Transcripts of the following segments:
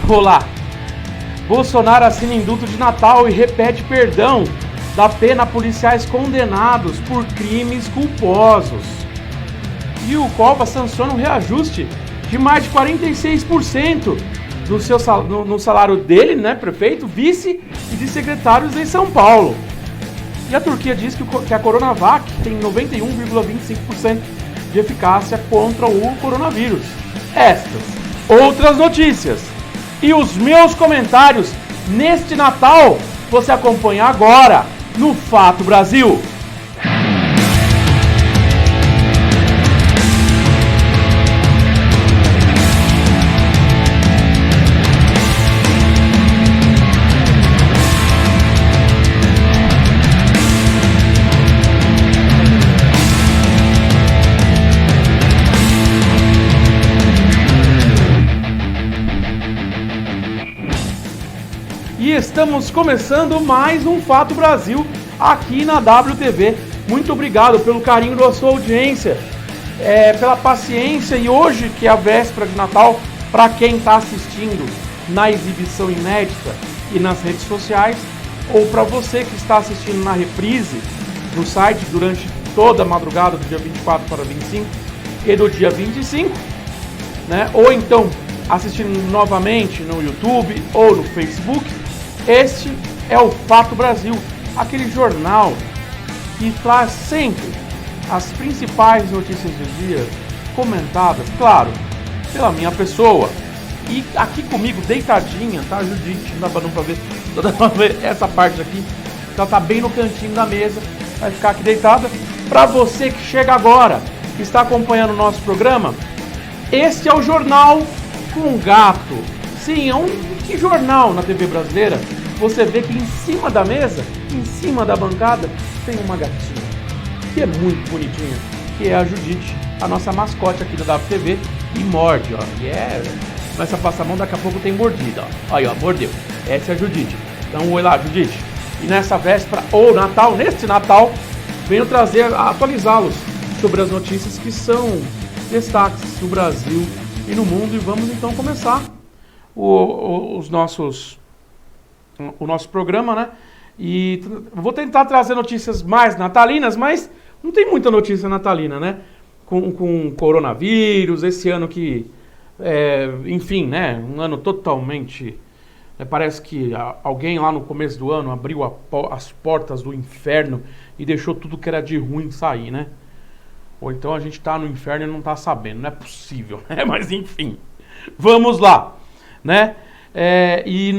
Olá! Bolsonaro assina indulto de Natal e repete perdão da pena a policiais condenados por crimes culposos. E o Cova sanciona um reajuste de mais de 46% no salário dele, né, prefeito, vice e de secretários em São Paulo. E a Turquia diz que a Coronavac tem 91,25% de eficácia contra o coronavírus. Estas, outras notícias e os meus comentários neste Natal você acompanha agora no Fato Brasil. E estamos começando mais um Fato Brasil aqui na WTV. Muito obrigado pelo carinho da sua audiência, pela paciência. E hoje, que é a véspera de Natal, para quem está assistindo na exibição inédita e nas redes sociais, ou para você que está assistindo na reprise no site durante toda a madrugada do dia 24 para 25 e do dia 25, né? Ou então assistindo novamente no YouTube ou no Facebook. Este é o Fato Brasil, aquele jornal que traz sempre as principais notícias do dia, comentadas, claro, pela minha pessoa. E aqui comigo, deitadinha, tá, Judite? Não dá pra ver essa parte aqui, ela tá bem no cantinho da mesa, vai ficar aqui deitada. Para você que chega agora, que está acompanhando o nosso programa, este é o Jornal com Gato. Sim, é um jornal na TV brasileira. Você vê que em cima da mesa, em cima da bancada, tem uma gatinha, que é muito bonitinha, que é a Judite, a nossa mascote aqui da WTV, e morde, ó. Começa a passar a mão, daqui a pouco tem mordida, ó. Aí, ó, mordeu. Essa é a Judite. Então, oi lá, Judite. E nessa véspera, ou Natal, neste Natal, venho atualizá-los sobre as notícias que são destaques no Brasil e no mundo. E vamos então começar o nosso programa, né? E vou tentar trazer notícias mais natalinas, mas não tem muita notícia natalina, né? Com coronavírus, esse ano que, enfim, né? Um ano totalmente... parece que alguém lá no começo do ano abriu as portas do inferno e deixou tudo que era de ruim sair, né? Ou então a gente tá no inferno e não tá sabendo, não é possível, né? Mas enfim, vamos lá, né? E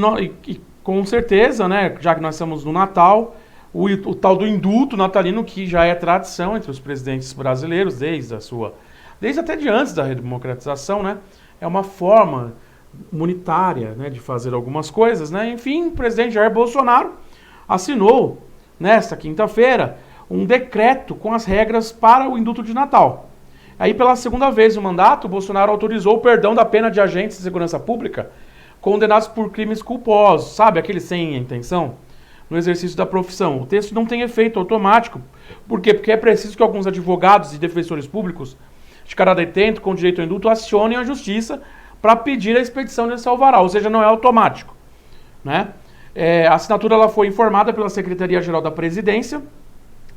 com certeza, né, já que nós estamos no Natal, o tal do indulto natalino, que já é tradição entre os presidentes brasileiros, desde até de antes da redemocratização, né, é uma forma humanitária, né, de fazer algumas coisas, né. Enfim, o presidente Jair Bolsonaro assinou, nesta quinta-feira, um decreto com as regras para o indulto de Natal. Aí, pela segunda vez no mandato, Bolsonaro autorizou o perdão da pena de agentes de segurança pública condenados por crimes culposos, sabe, aqueles sem intenção, no exercício da profissão. O texto não tem efeito automático. Por quê? Porque é preciso que alguns advogados e defensores públicos de cada detento com direito ao indulto acionem a justiça para pedir a expedição desse alvará, ou seja, não é automático, né? A assinatura ela foi informada pela Secretaria-Geral da Presidência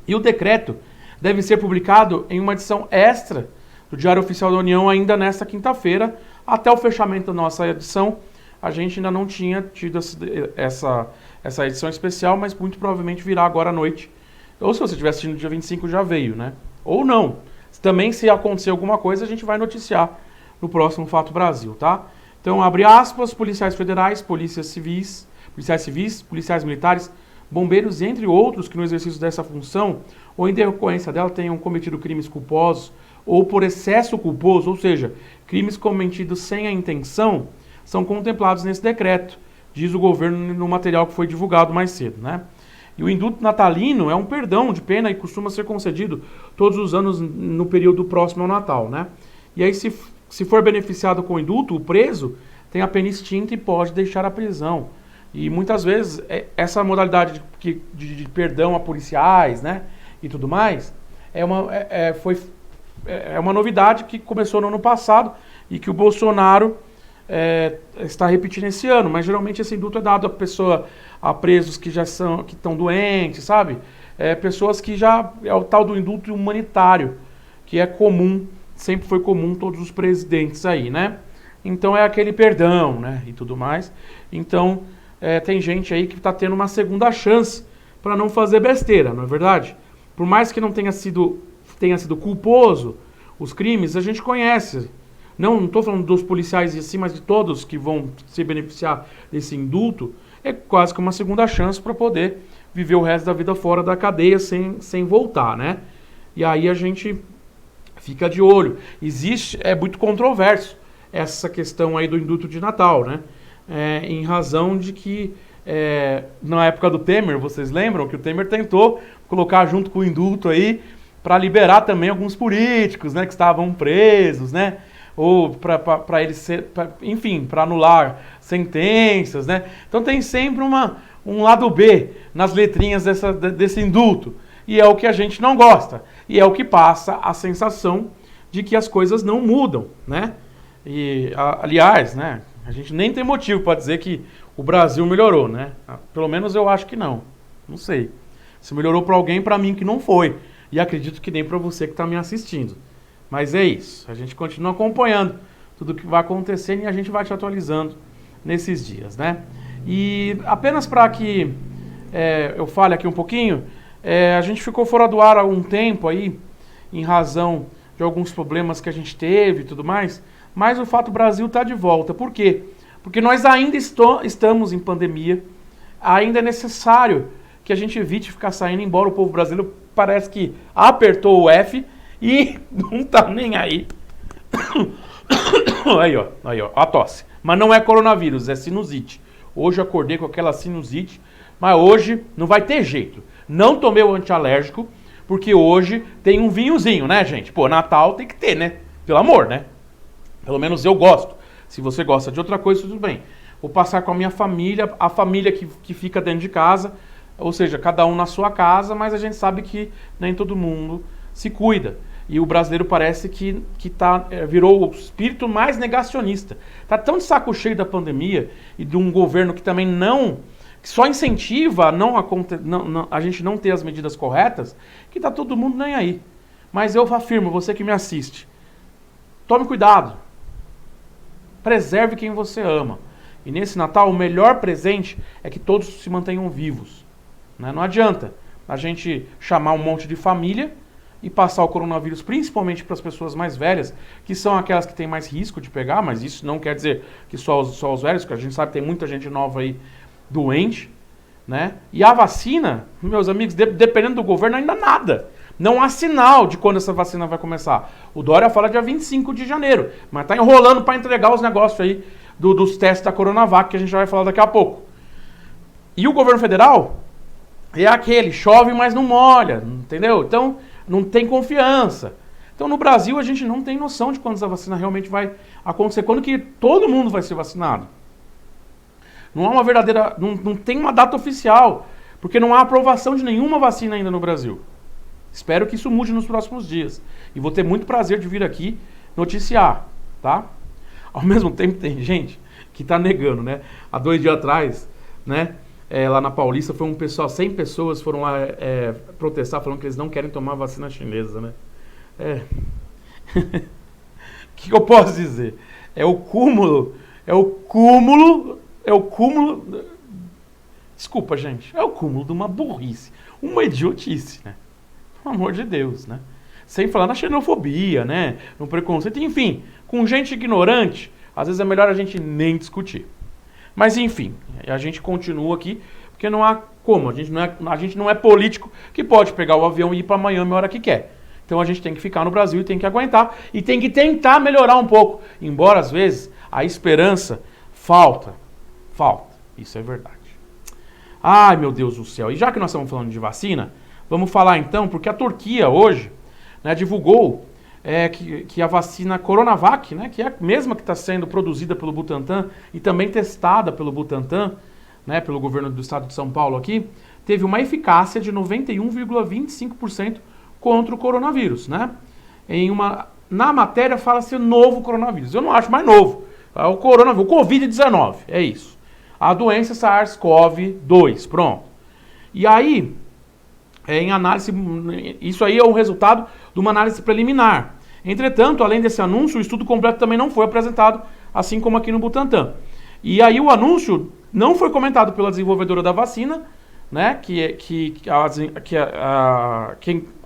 e o decreto deve ser publicado em uma edição extra do Diário Oficial da União ainda nesta quinta-feira. Até o fechamento da nossa edição, a gente ainda não tinha tido essa edição especial, mas muito provavelmente virá agora à noite. Ou se você estiver assistindo no dia 25, já veio, né? Ou não. Também, se acontecer alguma coisa, a gente vai noticiar no próximo Fato Brasil, tá? Então, abre aspas, policiais federais, policiais civis, policiais militares, bombeiros, entre outros, que no exercício dessa função ou em decorrência dela tenham cometido crimes culposos ou por excesso culposo, ou seja, crimes cometidos sem a intenção, são contemplados nesse decreto, diz o governo no material que foi divulgado mais cedo, né? E o indulto natalino é um perdão de pena e costuma ser concedido todos os anos no período próximo ao Natal, né? E aí, se for beneficiado com o indulto, o preso tem a pena extinta e pode deixar a prisão. E muitas vezes essa modalidade de perdão a policiais, né, e tudo mais, é uma novidade que começou no ano passado e que o Bolsonaro está repetindo esse ano, mas geralmente esse indulto é dado a presos que estão doentes, sabe? Pessoas que já é o tal do indulto humanitário, que é comum, sempre foi comum todos os presidentes aí, né? Então é aquele perdão, né? E tudo mais. Então tem gente aí que está tendo uma segunda chance para não fazer besteira, não é verdade? Por mais que não tenha sido culposo os crimes, a gente conhece. Não estou falando dos policiais em si, mas de todos que vão se beneficiar desse indulto. É quase que uma segunda chance para poder viver o resto da vida fora da cadeia sem voltar, né? E aí a gente fica de olho. É muito controverso essa questão aí do indulto de Natal, né? Em razão de que na época do Temer, vocês lembram que o Temer tentou colocar junto com o indulto aí para liberar também alguns políticos, né, que estavam presos, né? Ou para eles enfim, para anular sentenças, né? Então tem sempre um lado B nas letrinhas desse indulto. E é o que a gente não gosta. E é o que passa a sensação de que as coisas não mudam, né? E, aliás, né, a gente nem tem motivo para dizer que o Brasil melhorou, né? Pelo menos eu acho que não. Não sei. Se melhorou para alguém, para mim que não foi. E acredito que nem para você que está me assistindo. Mas é isso. A gente continua acompanhando tudo o que vai acontecendo e a gente vai te atualizando nesses dias, né? E apenas para que eu fale aqui um pouquinho, a gente ficou fora do ar há um tempo aí, em razão de alguns problemas que a gente teve e tudo mais, mas o fato, o Brasil está de volta. Por quê? Porque nós ainda estamos em pandemia, ainda é necessário que a gente evite ficar saindo, embora o povo brasileiro parece que apertou o F e não tá nem aí. Aí, ó, a tosse. Mas não é coronavírus, é sinusite. Hoje eu acordei com aquela sinusite, mas hoje não vai ter jeito. Não tomei o antialérgico, porque hoje tem um vinhozinho, né, gente? Pô, Natal tem que ter, né? Pelo amor, né? Pelo menos eu gosto. Se você gosta de outra coisa, tudo bem. Vou passar com a minha família, a família que fica dentro de casa, ou seja, cada um na sua casa, mas a gente sabe que nem todo mundo se cuida. E o brasileiro parece que virou o espírito mais negacionista. Está tão de saco cheio da pandemia e de um governo que também que só incentiva a gente não ter as medidas corretas, que está todo mundo nem aí. Mas eu afirmo, você que me assiste, tome cuidado. Preserve quem você ama. E nesse Natal, o melhor presente é que todos se mantenham vivos. Né? Não adianta a gente chamar um monte de família e passar o coronavírus principalmente para as pessoas mais velhas, que são aquelas que têm mais risco de pegar, mas isso não quer dizer que só os velhos, porque a gente sabe que tem muita gente nova aí doente, né? E a vacina, meus amigos, dependendo do governo, ainda nada. Não há sinal de quando essa vacina vai começar. O Dória fala dia 25 de janeiro, mas tá enrolando para entregar os negócios aí dos testes da Coronavac, que a gente já vai falar daqui a pouco. E o governo federal é aquele, chove, mas não molha, entendeu? Então, não tem confiança. Então, no Brasil, a gente não tem noção de quando essa vacina realmente vai acontecer, quando que todo mundo vai ser vacinado. Não há uma verdadeira, não tem uma data oficial, porque não há aprovação de nenhuma vacina ainda no Brasil. Espero que isso mude nos próximos dias. E vou ter muito prazer de vir aqui noticiar, tá? Ao mesmo tempo, tem gente que tá negando, né? Há 2 dias atrás, né? Lá na Paulista, foi um pessoal, 100 pessoas foram lá protestar, falando que eles não querem tomar vacina chinesa, né? O que eu posso dizer? É o cúmulo. Desculpa, gente. É o cúmulo de uma burrice. Uma idiotice, né? Pelo amor de Deus, né? Sem falar na xenofobia, né? No preconceito, enfim. Com gente ignorante, às vezes é melhor a gente nem discutir. Mas enfim, a gente continua aqui, porque não há como. A gente não é político que pode pegar o avião e ir para Miami a hora que quer. Então a gente tem que ficar no Brasil e tem que aguentar. E tem que tentar melhorar um pouco. Embora, às vezes, a esperança falta. Isso é verdade. Ai, meu Deus do céu. E já que nós estamos falando de vacina, vamos falar então, porque a Turquia hoje, né, divulgou que a vacina Coronavac, né, que é a mesma que está sendo produzida pelo Butantan e também testada pelo Butantan, né, pelo governo do estado de São Paulo aqui, teve uma eficácia de 91,25% contra o coronavírus, né? Na matéria fala-se novo coronavírus. Eu não acho mais novo, O coronavírus, o Covid-19, é isso. A doença SARS-CoV-2, pronto. E aí, em análise, isso aí é o resultado de uma análise preliminar. Entretanto, além desse anúncio, o estudo completo também não foi apresentado, assim como aqui no Butantan. E aí o anúncio não foi comentado pela desenvolvedora da vacina, né,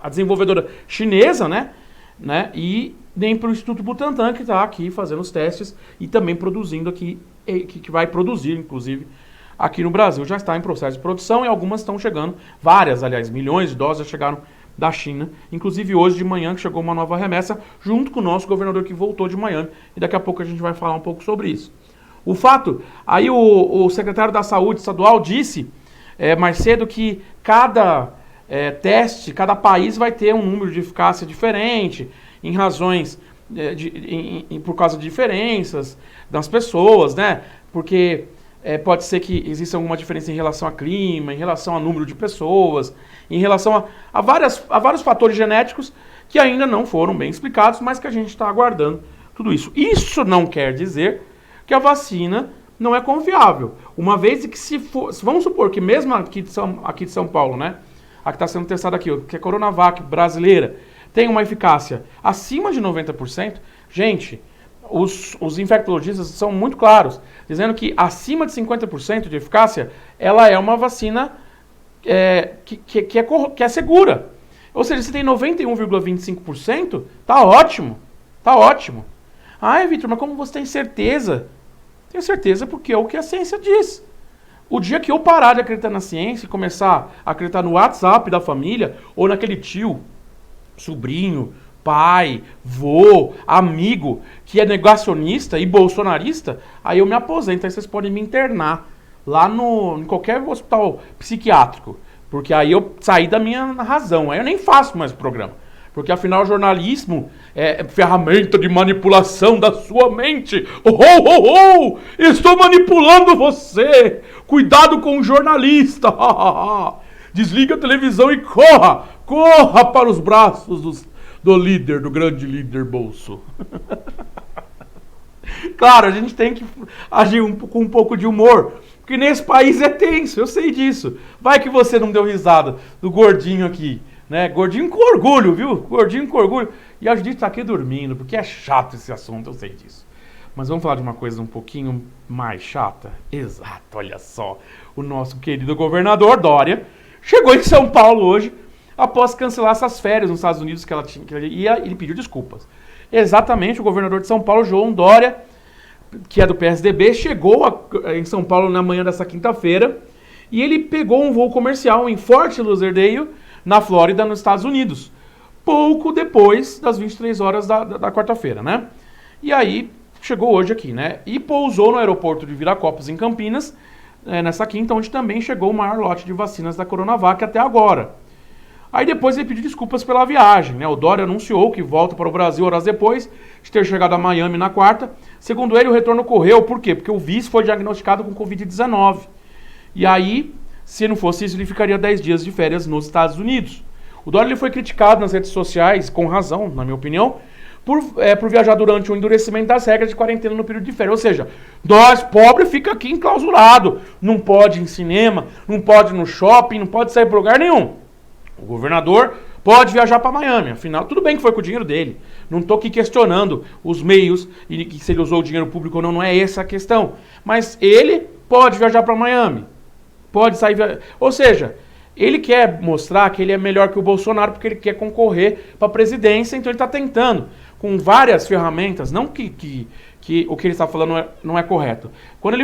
a desenvolvedora chinesa, né, e nem pelo Instituto Butantan, que está aqui fazendo os testes e também produzindo aqui, que vai produzir, inclusive, aqui no Brasil. Já está em processo de produção e algumas estão chegando, várias, aliás, milhões de doses já chegaram da China, inclusive hoje de manhã que chegou uma nova remessa, junto com o nosso governador que voltou de Miami, e daqui a pouco a gente vai falar um pouco sobre isso. O fato, aí o secretário da Saúde estadual disse mais cedo que cada teste, cada país vai ter um número de eficácia diferente, em razões, por causa de diferenças das pessoas, né? Porque pode ser que exista alguma diferença em relação a clima, em relação a número de pessoas, em relação a vários fatores genéticos que ainda não foram bem explicados, mas que a gente está aguardando tudo isso. Isso não quer dizer que a vacina não é confiável. Uma vez que vamos supor que mesmo aqui de São Paulo, né, a que está sendo testada aqui, que é a Coronavac brasileira, tem uma eficácia acima de 90%, gente, os infectologistas são muito claros, dizendo que acima de 50% de eficácia, ela é uma vacina que é segura. Ou seja, se tem 91,25%, tá ótimo. Tá ótimo. Ai, Vitor, mas como você tem certeza? Tenho certeza porque é o que a ciência diz. O dia que eu parar de acreditar na ciência e começar a acreditar no WhatsApp da família, ou naquele tio, sobrinho, pai, vô, amigo, que é negacionista e bolsonarista, aí eu me aposento, aí vocês podem me internar lá em qualquer hospital psiquiátrico, porque aí eu saí da minha razão, aí eu nem faço mais o programa, porque afinal o jornalismo é ferramenta de manipulação da sua mente. Estou manipulando você, cuidado com o jornalista, desliga a televisão e corra para os braços do líder, do grande líder Bolso. Claro, a gente tem que agir com um pouco de humor, porque nesse país é tenso, eu sei disso. Vai que você não deu risada do gordinho aqui, né? Gordinho com orgulho, viu? Gordinho com orgulho. E a Judite tá aqui dormindo, porque é chato esse assunto, eu sei disso. Mas vamos falar de uma coisa um pouquinho mais chata? Exato, olha só. O nosso querido governador Dória chegou em São Paulo hoje, após cancelar essas férias nos Estados Unidos que ele pediu desculpas. Exatamente, o governador de São Paulo, João Dória, que é do PSDB, chegou em São Paulo na manhã dessa quinta-feira e ele pegou um voo comercial em Fort Lauderdale, na Flórida, nos Estados Unidos, pouco depois das 23 horas da quarta-feira, né? E aí, chegou hoje aqui, né? E pousou no aeroporto de Viracopos, em Campinas, nessa quinta, onde também chegou o maior lote de vacinas da Coronavac até agora. Aí depois ele pediu desculpas pela viagem, né? O Dória anunciou que volta para o Brasil horas depois de ter chegado a Miami na quarta. Segundo ele, o retorno ocorreu, por quê? Porque o vice foi diagnosticado com Covid-19. E aí, se não fosse isso, ele ficaria 10 dias de férias nos Estados Unidos. O Dória ele foi criticado nas redes sociais, com razão, na minha opinião, por viajar durante o endurecimento das regras de quarentena no período de férias. Ou seja, nós, pobre, fica aqui enclausurado. Não pode ir em cinema, não pode ir no shopping, não pode sair para lugar nenhum. O governador pode viajar para Miami, afinal, tudo bem que foi com o dinheiro dele. Não estou aqui questionando os meios e se ele usou o dinheiro público ou não, não é essa a questão. Mas ele pode viajar para Miami, pode sair... Ou seja, ele quer mostrar que ele é melhor que o Bolsonaro porque ele quer concorrer para a presidência, então ele está tentando, com várias ferramentas, não que o que ele está falando não é correto. Quando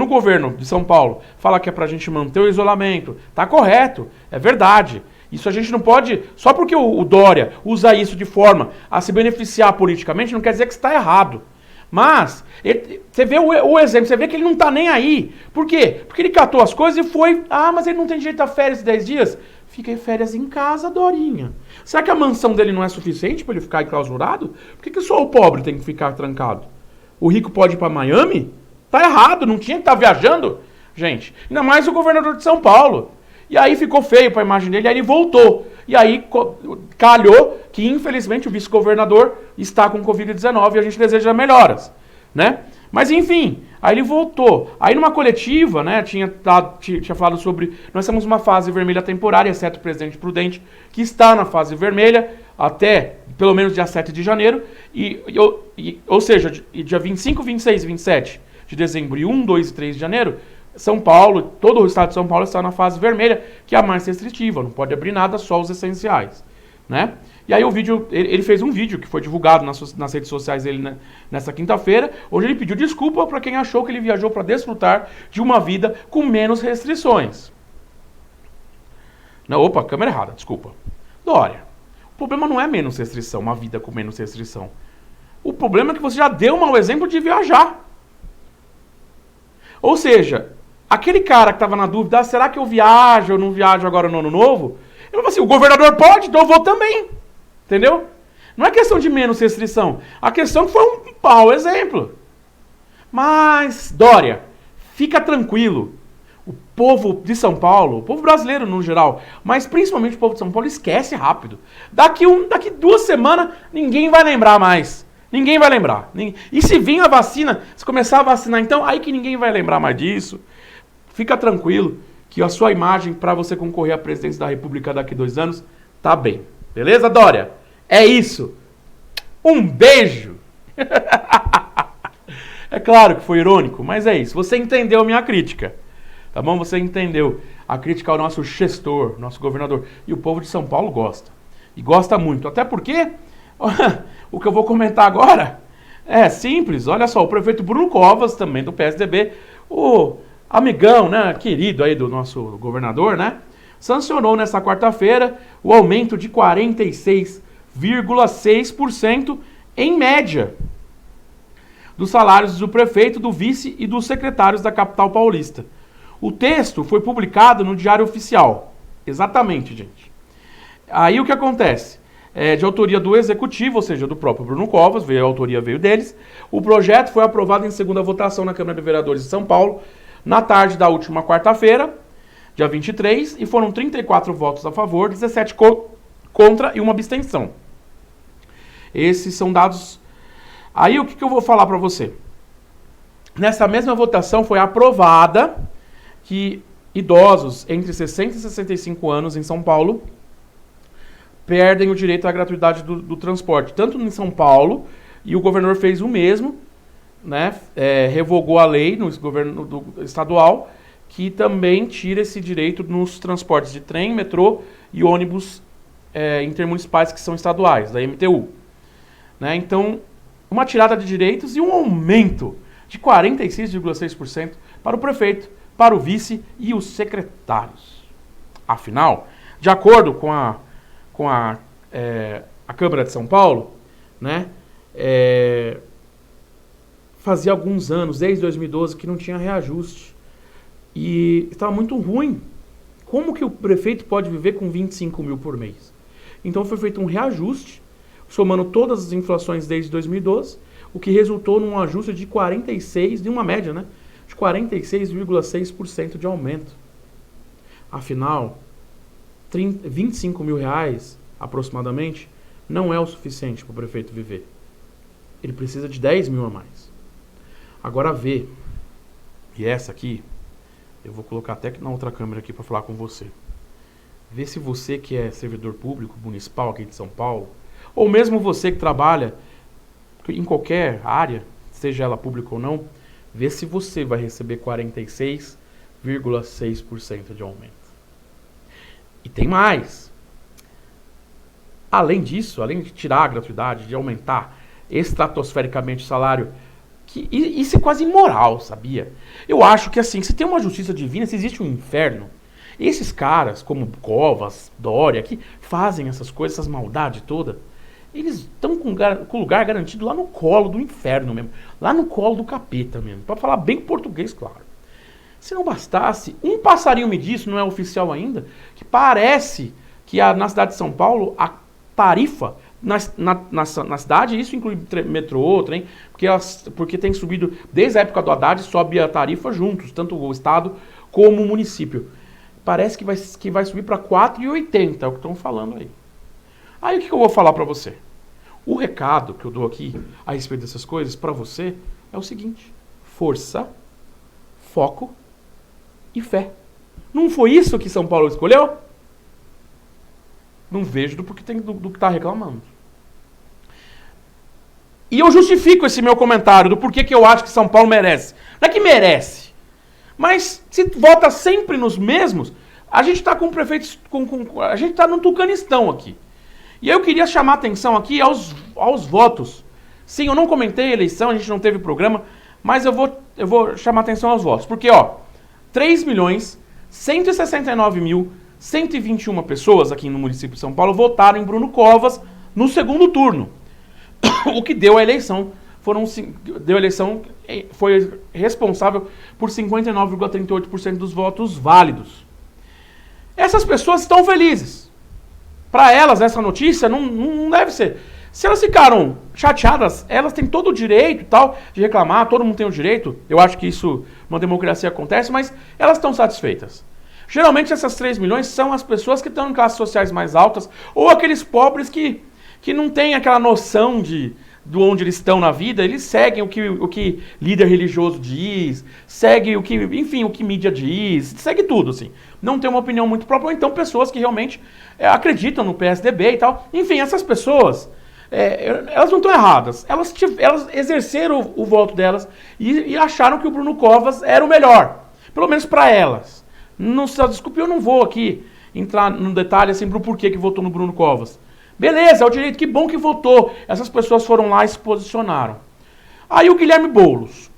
o governo de São Paulo fala que é para a gente manter o isolamento, está correto, é verdade. Isso a gente não pode, só porque o Dória usa isso de forma a se beneficiar politicamente, não quer dizer que está errado. Mas, você vê o exemplo, você vê que ele não está nem aí. Por quê? Porque ele catou as coisas e foi, mas ele não tem direito a férias de 10 dias? Fica em férias em casa, Dorinha. Será que a mansão dele não é suficiente para ele ficar enclausurado? Por que só o pobre tem que ficar trancado? O rico pode ir para Miami? Tá errado, não tinha que estar viajando. Gente, ainda mais o governador de São Paulo. E aí ficou feio para a imagem dele, aí ele voltou. E aí calhou que, infelizmente, o vice-governador está com Covid-19 e a gente deseja melhoras, né? Mas enfim, aí ele voltou. Aí numa coletiva, né, tinha falado sobre... Nós temos uma fase vermelha temporária, exceto o presidente Prudente, que está na fase vermelha até pelo menos dia 7 de janeiro. Ou seja, dia 25, 26 e 27 de dezembro e 1, 2 e 3 de janeiro, São Paulo, todo o estado de São Paulo está na fase vermelha, que é a mais restritiva. Não pode abrir nada, só os essenciais, né? E aí ele fez um vídeo que foi divulgado nas redes sociais dele nessa quinta-feira, onde ele pediu desculpa para quem achou que ele viajou para desfrutar de uma vida com menos restrições. Não, opa, câmera errada, desculpa. Dória, o problema não é menos restrição, uma vida com menos restrição. O problema é que você já deu um mau exemplo de viajar. Ou seja, aquele cara que estava na dúvida, será que eu viajo ou não viajo agora no ano novo? Ele falou assim, o governador pode, então eu vou também. Entendeu? Não é questão de menos restrição. A questão é que foi um mau exemplo. Mas, Dória, fica tranquilo. O povo de São Paulo, o povo brasileiro no geral, mas principalmente o povo de São Paulo, esquece rápido. Daqui 2 semanas, ninguém vai lembrar mais. Ninguém vai lembrar. E se vir a vacina, se começar a vacinar, então, aí que ninguém vai lembrar mais disso. Fica tranquilo que a sua imagem para você concorrer à presidência da República daqui 2 anos tá bem. Beleza, Dória? É isso. Um beijo. É claro que foi irônico, mas é isso. Você entendeu a minha crítica. Tá bom? Você entendeu a crítica ao nosso gestor, nosso governador. E o povo de São Paulo gosta. E gosta muito. Até porque o que eu vou comentar agora é simples. Olha só, o prefeito Bruno Covas, também do PSDB, o amigão, né, querido aí do nosso governador, né, sancionou nesta quarta-feira o aumento de 46,6% em média dos salários do prefeito, do vice e dos secretários da capital paulista. O texto foi publicado no Diário Oficial. Exatamente, gente. Aí o que acontece? De autoria do executivo, ou seja, do próprio Bruno Covas, a autoria veio deles. O projeto foi aprovado em segunda votação na Câmara de Vereadores de São Paulo, na tarde da última quarta-feira, dia 23, e foram 34 votos a favor, 17 contra e uma abstenção. Esses são dados... Aí o que eu vou falar para você? Nessa mesma votação foi aprovada que idosos entre 60 e 65 anos em São Paulo perdem o direito à gratuidade do transporte, tanto em São Paulo, e o governador fez o mesmo, né, revogou a lei no governo estadual, que também tira esse direito nos transportes de trem, metrô e ônibus intermunicipais que são estaduais, da MTU. Né? Então, uma tirada de direitos e um aumento de 46,6% para o prefeito, para o vice e os secretários. Afinal, de acordo com a Câmara de São Paulo, né, fazia alguns anos, desde 2012, que não tinha reajuste. E estava muito ruim. Como que o prefeito pode viver com 25 mil por mês? Então foi feito um reajuste, somando todas as inflações desde 2012, o que resultou num ajuste de 46, de uma média, né, de 46,6% de aumento. Afinal, 25 mil reais, aproximadamente, não é o suficiente para o prefeito viver. Ele precisa de 10 mil a mais. Agora vê, e essa aqui, eu vou colocar até na outra câmera aqui para falar com você. Vê se você que é servidor público municipal aqui de São Paulo, ou mesmo você que trabalha em qualquer área, seja ela pública ou não, vê se você vai receber 46,6% de aumento. E tem mais. Além disso, além de tirar a gratuidade, de aumentar estratosfericamente o salário, isso é quase imoral, sabia? Eu acho que assim, se tem uma justiça divina, se existe um inferno, esses caras, como Covas, Dória, que fazem essas coisas, essas maldades todas, eles estão com o lugar garantido lá no colo do inferno mesmo, lá no colo do capeta mesmo, para falar bem português, claro. Se não bastasse, um passarinho me disse, não é oficial ainda, que parece que na cidade de São Paulo, a tarifa na cidade, isso inclui metrô, trem, porque tem subido, desde a época do Haddad, sobe a tarifa juntos, tanto o estado como o município. Parece que vai subir para R$ 4,80, é o que estão falando aí. Aí o que eu vou falar para você? O recado que eu dou aqui a respeito dessas coisas para você é o seguinte: força, foco e fé. Não foi isso que São Paulo escolheu? Não vejo do que está reclamando. E eu justifico esse meu comentário do porquê que eu acho que São Paulo merece. Não é que merece, mas se vota sempre nos mesmos, a gente está com prefeitos, a gente está no Tucanistão aqui. E eu queria chamar a atenção aqui aos votos. Sim, eu não comentei a eleição, a gente não teve programa, mas eu vou chamar a atenção aos votos. Porque, 3.169.121 pessoas aqui no município de São Paulo votaram em Bruno Covas no segundo turno. O que deu a eleição foi responsável por 59,38% dos votos válidos. Essas pessoas estão felizes. Para elas, essa notícia não deve ser. Se elas ficaram chateadas, elas têm todo o direito de reclamar, todo mundo tem o direito. Eu acho que isso numa democracia acontece, mas elas estão satisfeitas. Geralmente essas 3 milhões são as pessoas que estão em classes sociais mais altas ou aqueles pobres que não têm aquela noção de onde eles estão na vida. Eles seguem o que líder religioso diz, seguem o que mídia diz, segue tudo, assim. Não tem uma opinião muito própria, ou então pessoas que realmente acreditam no PSDB e tal. Enfim, essas pessoas, elas não estão erradas. Elas exerceram o voto delas e acharam que o Bruno Covas era o melhor. Pelo menos para elas. Desculpe, eu não vou aqui entrar no detalhe assim pro porquê que votou no Bruno Covas. Beleza, é o direito, que bom que votou. Essas pessoas foram lá e se posicionaram. Aí o Guilherme Boulos,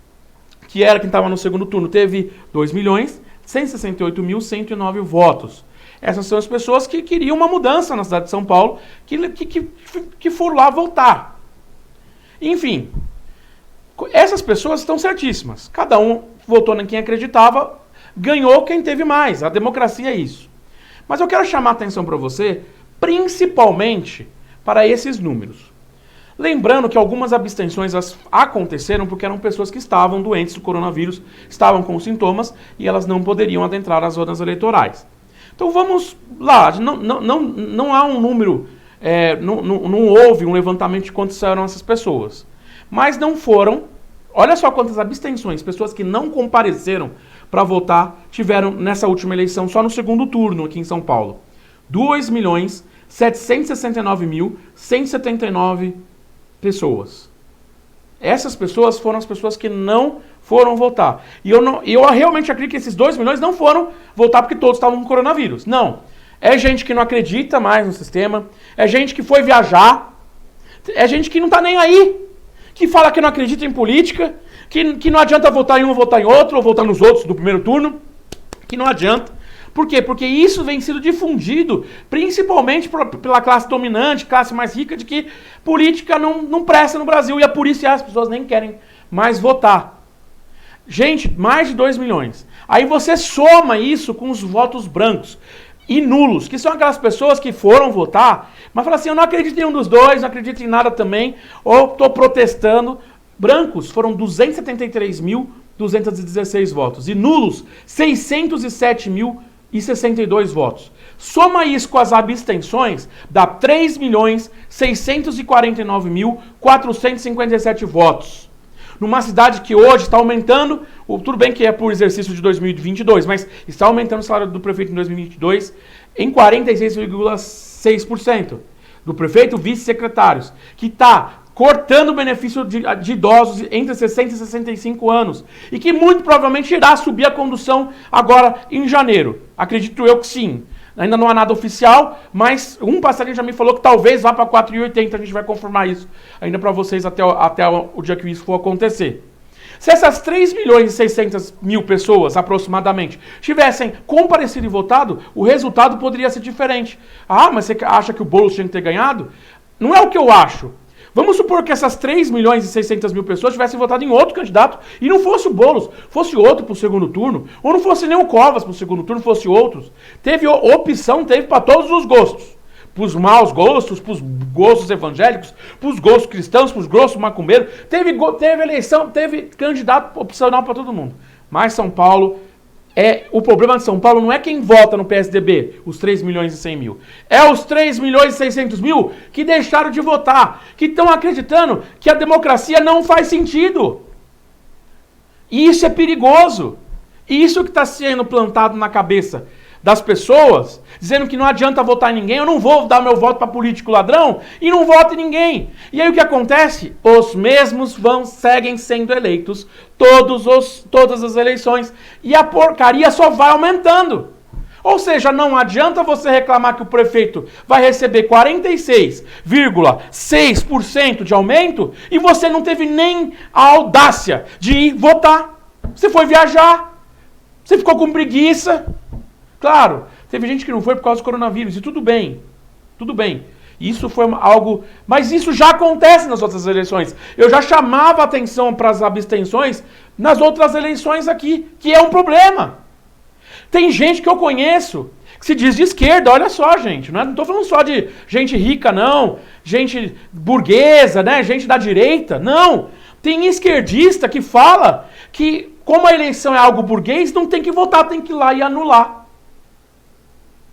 que era quem estava no segundo turno, teve 2.168.109 votos. Essas são as pessoas que queriam uma mudança na cidade de São Paulo, que foram lá votar. Enfim, essas pessoas estão certíssimas. Cada um votou em quem acreditava, ganhou quem teve mais. A democracia é isso. Mas eu quero chamar a atenção para você, principalmente para esses números. Lembrando que algumas abstenções aconteceram porque eram pessoas que estavam doentes do coronavírus, estavam com sintomas e elas não poderiam adentrar as zonas eleitorais. Então vamos lá, não há um número, não houve um levantamento de quantas eram essas pessoas. Mas não foram, olha só quantas abstenções, pessoas que não compareceram para votar tiveram nessa última eleição, só no segundo turno aqui em São Paulo. 2.769.179 pessoas. Essas pessoas foram as pessoas que não foram votar. E eu realmente acredito que esses 2 milhões não foram votar porque todos estavam com coronavírus. Não. É gente que não acredita mais no sistema. É gente que foi viajar. É gente que não está nem aí. Que fala que não acredita em política. Que não adianta votar em um ou votar em outro. Ou votar nos outros do primeiro turno. Que não adianta. Por quê? Porque isso vem sendo difundido, principalmente pela classe dominante, classe mais rica, de que política não presta no Brasil. E é por isso que as pessoas nem querem mais votar. Gente, mais de 2 milhões. Aí você soma isso com os votos brancos e nulos, que são aquelas pessoas que foram votar, mas falam assim, eu não acredito em nenhum dos dois, não acredito em nada também, ou estou protestando. Brancos foram 273.216 votos. E nulos, 607.062 votos. Soma isso com as abstenções, dá 3.649.457 votos. Numa cidade que hoje está aumentando, tudo bem que é por exercício de 2022, mas está aumentando o salário do prefeito em 2022 em 46,6%. Do prefeito, vice-secretários, que está cortando o benefício de idosos entre 60 e 65 anos. E que muito provavelmente irá subir a condução agora em janeiro. Acredito eu que sim. Ainda não há nada oficial, mas um passarinho já me falou que talvez vá para 4,80. A gente vai confirmar isso ainda para vocês até o dia que isso for acontecer. Se essas 3.600.000 pessoas, aproximadamente, tivessem comparecido e votado, o resultado poderia ser diferente. Ah, mas você acha que o Boulos tinha que ter ganhado? Não é o que eu acho. Vamos supor que essas 3.600.000 pessoas tivessem votado em outro candidato e não fosse o Boulos, fosse outro para o segundo turno, ou não fosse nem o Covas para o segundo turno, fosse outros. Teve opção, teve para todos os gostos. Para os maus gostos, para os gostos evangélicos, para os gostos cristãos, para os gostos macumbeiros. Teve eleição, teve candidato opcional para todo mundo. Mas São Paulo... o problema de São Paulo não é quem vota no PSDB, os 3.100.000. É os 3.600.000 que deixaram de votar, que estão acreditando que a democracia não faz sentido. E isso é perigoso. E isso que está sendo plantado na cabeça das pessoas, dizendo que não adianta votar em ninguém, eu não vou dar meu voto para político ladrão e não voto em ninguém. E aí o que acontece? Os mesmos seguem sendo eleitos todas as eleições e a porcaria só vai aumentando. Ou seja, não adianta você reclamar que o prefeito vai receber 46,6% de aumento e você não teve nem a audácia de ir votar. Você foi viajar, você ficou com preguiça. Claro, teve gente que não foi por causa do coronavírus, e tudo bem. Isso foi algo... Mas isso já acontece nas outras eleições. Eu já chamava atenção para as abstenções nas outras eleições aqui, que é um problema. Tem gente que eu conheço que se diz de esquerda, olha só, gente. Não estou falando só de gente rica, não. Gente burguesa, né? Gente da direita. Não. Tem esquerdista que fala que, como a eleição é algo burguês, não tem que votar, tem que ir lá e anular.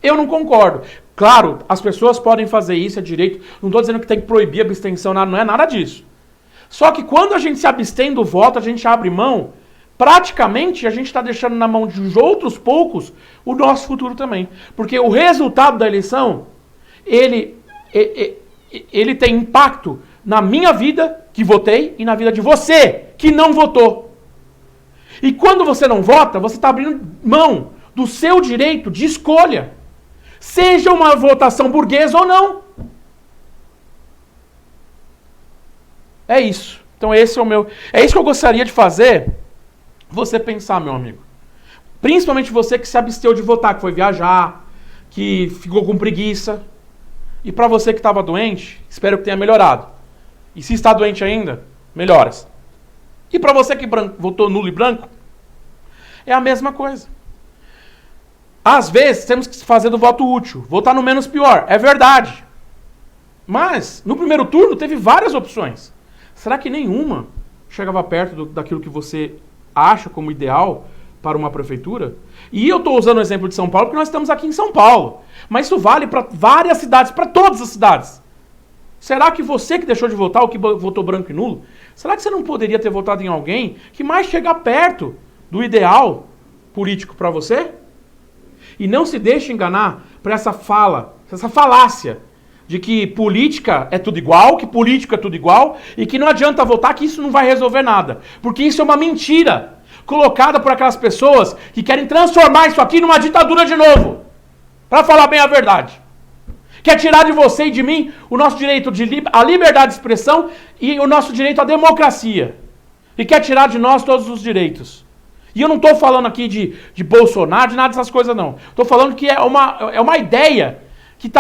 Eu não concordo. Claro, as pessoas podem fazer isso, é direito. Não estou dizendo que tem que proibir a abstenção, não é nada disso. Só que quando a gente se abstém do voto, a gente abre mão, praticamente a gente está deixando na mão de outros poucos o nosso futuro também. Porque o resultado da eleição, ele tem impacto na minha vida, que votei, e na vida de você, que não votou. E quando você não vota, você está abrindo mão do seu direito de escolha. Seja uma votação burguesa ou não. É isso. Então esse é o meu... É isso que eu gostaria de fazer você pensar, meu amigo. Principalmente você que se absteu de votar, que foi viajar, que ficou com preguiça. E para você que estava doente, espero que tenha melhorado. E se está doente ainda, melhoras. E para você que votou nulo e branco, é a mesma coisa. Às vezes, temos que fazer do voto útil. Votar no menos pior. É verdade. Mas, no primeiro turno, teve várias opções. Será que nenhuma chegava perto daquilo que você acha como ideal para uma prefeitura? E eu estou usando o exemplo de São Paulo porque nós estamos aqui em São Paulo. Mas isso vale para várias cidades, para todas as cidades. Será que você que deixou de votar, ou que votou branco e nulo, será que você não poderia ter votado em alguém que mais chega perto do ideal político para você? E não se deixe enganar por essa falácia de que política é tudo igual, que político é tudo igual, e que não adianta votar, que isso não vai resolver nada. Porque isso é uma mentira colocada por aquelas pessoas que querem transformar isso aqui numa ditadura de novo. Para falar bem a verdade. Quer tirar de você e de mim o nosso direito à liberdade de expressão e o nosso direito à democracia. E quer tirar de nós todos os direitos. E eu não estou falando aqui de Bolsonaro, de nada dessas coisas, não. Estou falando que é uma ideia que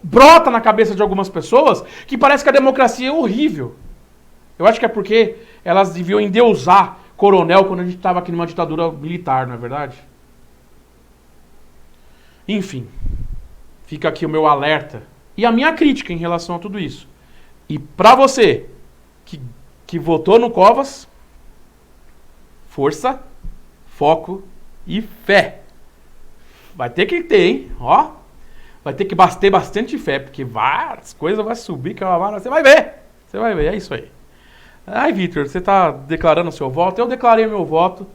brota na cabeça de algumas pessoas que parece que a democracia é horrível. Eu acho que é porque elas deviam endeusar coronel quando a gente estava aqui numa ditadura militar, não é verdade? Enfim, fica aqui o meu alerta e a minha crítica em relação a tudo isso. E para você que votou no Covas, força, foco e fé. Vai ter que ter, hein? Ó, vai ter que ter bastante fé, porque várias coisas vão subir, que você vai ver. Você vai ver, é isso aí. Ai, Vitor, você está declarando o seu voto? Eu declarei meu voto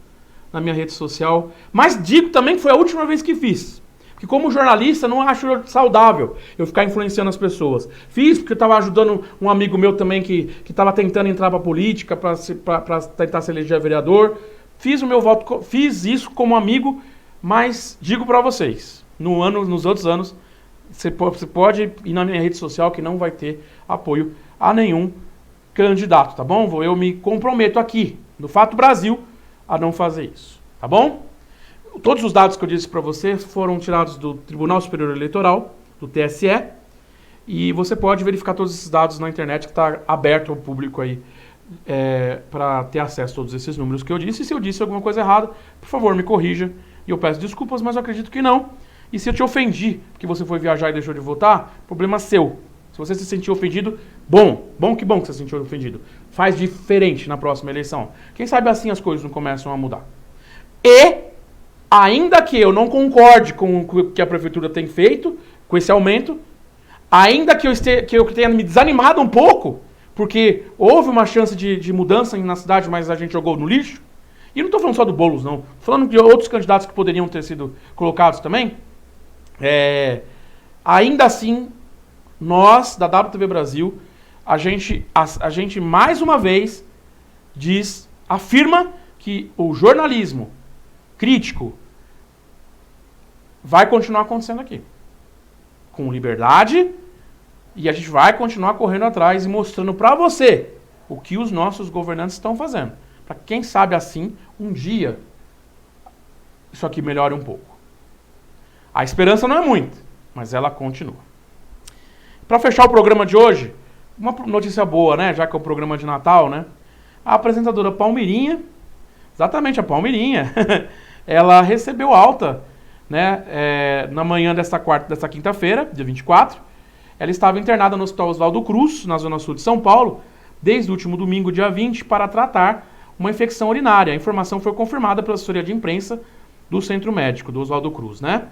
na minha rede social, mas digo também que foi a última vez que fiz. Porque como jornalista, não acho saudável eu ficar influenciando as pessoas. Fiz porque eu estava ajudando um amigo meu também que estava tentando entrar para a política, para tentar se eleger vereador. Fiz o meu voto, fiz isso como amigo, mas digo para vocês, nos outros anos, você pode ir na minha rede social que não vai ter apoio a nenhum candidato, tá bom? Eu me comprometo aqui, no Fato Brasil, a não fazer isso, tá bom? Todos os dados que eu disse para você foram tirados do Tribunal Superior Eleitoral, do TSE, e você pode verificar todos esses dados na internet, que está aberto ao público aí, para ter acesso a todos esses números que eu disse. E se eu disse alguma coisa errada, por favor, me corrija, e eu peço desculpas, mas eu acredito que não. E se eu te ofendi, porque você foi viajar e deixou de votar, problema seu. Se você se sentiu ofendido, que bom que você se sentiu ofendido. Faz diferente na próxima eleição. Quem sabe assim as coisas não começam a mudar. E ainda que eu não concorde com o que a prefeitura tem feito, com esse aumento, ainda que eu tenha me desanimado um pouco porque houve uma chance de mudança na cidade, mas a gente jogou no lixo. E não estou falando só do Boulos, não. Estou falando de outros candidatos que poderiam ter sido colocados também. Ainda assim, nós, da WTV Brasil, a gente mais uma vez afirma que o jornalismo crítico vai continuar acontecendo aqui. Com liberdade, e a gente vai continuar correndo atrás e mostrando para você o que os nossos governantes estão fazendo. Para quem sabe assim, um dia, isso aqui melhore um pouco. A esperança não é muito, mas ela continua. Para fechar o programa de hoje, uma notícia boa, né? Já que é o programa de Natal, né? A apresentadora Palmeirinha, exatamente a Palmeirinha, ela recebeu alta, né? Na manhã desta quinta-feira, dia 24. Ela estava internada no Hospital Oswaldo Cruz, na Zona Sul de São Paulo, desde o último domingo, dia 20, para tratar uma infecção urinária. A informação foi confirmada pela assessoria de imprensa do Centro Médico, do Oswaldo Cruz, né?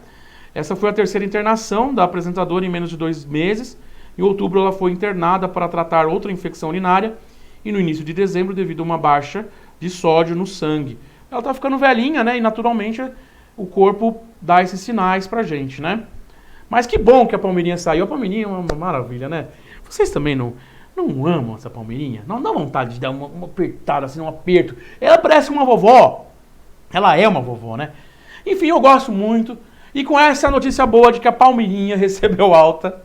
Essa foi a terceira internação da apresentadora em menos de 2 meses. Em outubro, ela foi internada para tratar outra infecção urinária e no início de dezembro, devido a uma baixa de sódio no sangue. Ela está ficando velhinha, né? E naturalmente o corpo dá esses sinais pra gente, né? Mas que bom que a Palmeirinha saiu. A Palmeirinha é uma maravilha, né? Vocês também não amam essa Palmeirinha? Não dá vontade de dar uma apertada, assim, um aperto. Ela parece uma vovó. Ela é uma vovó, né? Enfim, eu gosto muito. E com essa notícia boa de que a Palmeirinha recebeu alta,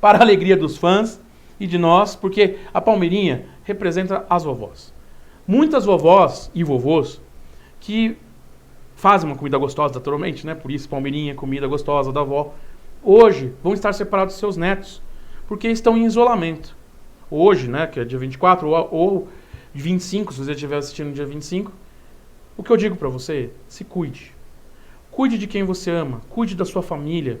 para a alegria dos fãs e de nós, porque a Palmeirinha representa as vovós. Muitas vovós e vovôs que fazem uma comida gostosa, naturalmente, né? Por isso, Palmeirinha, comida gostosa da avó. Hoje vão estar separados dos seus netos, porque estão em isolamento. Hoje, né, que é dia 24, ou 25, se você estiver assistindo no dia 25, o que eu digo pra você, se cuide. Cuide de quem você ama, cuide da sua família.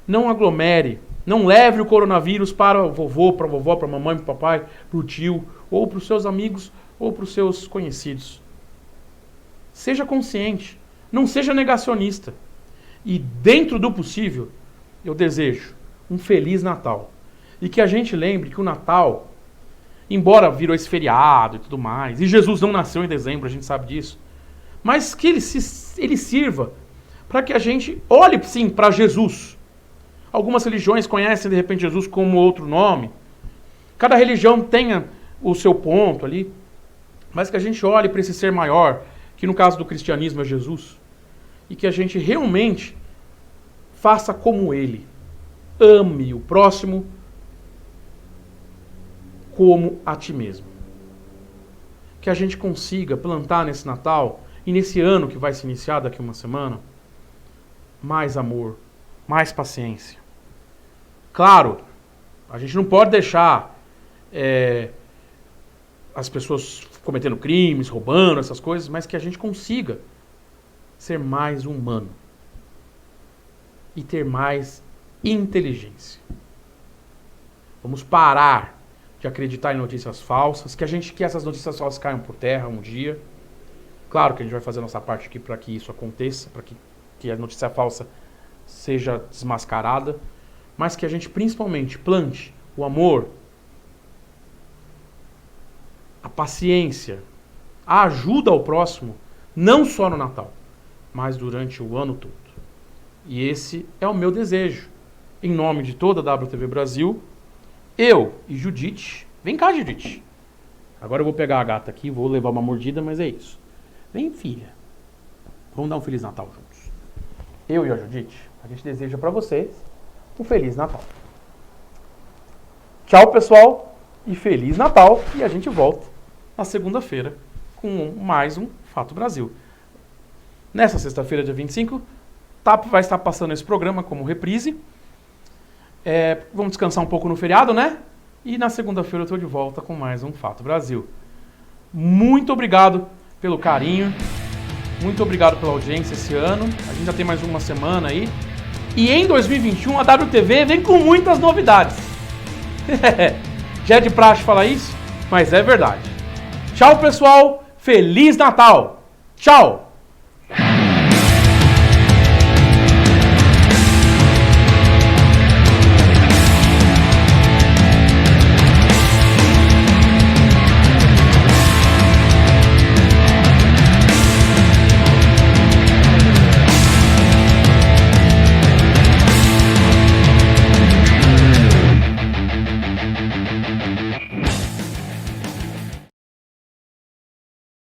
Não aglomere, não leve o coronavírus para o vovô, para a vovó, para a mamãe, para o papai, para o tio, ou para os seus amigos, ou para os seus conhecidos. Seja consciente, não seja negacionista. E dentro do possível, eu desejo um Feliz Natal. E que a gente lembre que o Natal, embora virou esse feriado e tudo mais, e Jesus não nasceu em dezembro, a gente sabe disso, mas que ele sirva para que a gente olhe, sim, para Jesus. Algumas religiões conhecem, de repente, Jesus como outro nome. Cada religião tenha o seu ponto ali, mas que a gente olhe para esse ser maior, que no caso do cristianismo é Jesus, e que a gente realmente faça como ele. Ame o próximo como a ti mesmo. Que a gente consiga plantar nesse Natal e nesse ano que vai se iniciar daqui a uma semana, mais amor, mais paciência. Claro, a gente não pode deixar as pessoas cometendo crimes, roubando essas coisas, mas que a gente consiga ser mais humano e ter mais inteligência. Vamos parar de acreditar em notícias falsas, que essas notícias falsas caiam por terra um dia. Claro que a gente vai fazer a nossa parte aqui para que isso aconteça, para que a notícia falsa seja desmascarada, mas que a gente principalmente plante o amor, a paciência, a ajuda ao próximo, não só no Natal, mas durante o ano todo. E esse é o meu desejo. Em nome de toda a WTV Brasil, eu e Judite, vem cá, Judite. Agora eu vou pegar a gata aqui, vou levar uma mordida, mas é isso. Vem, filha. Vamos dar um Feliz Natal juntos. Eu e a Judite, a gente deseja para vocês um Feliz Natal. Tchau, pessoal, e Feliz Natal. E a gente volta na segunda-feira com mais um Fato Brasil. Nessa sexta-feira, dia 25, vai estar passando esse programa como reprise. Vamos descansar um pouco no feriado, né? E na segunda-feira eu estou de volta com mais um Fato Brasil. Muito obrigado pelo carinho. Muito obrigado pela audiência esse ano. A gente já tem mais uma semana aí. E em 2021 a WTV vem com muitas novidades. Já é de praxe falar isso, mas é verdade. Tchau, pessoal. Feliz Natal. Tchau.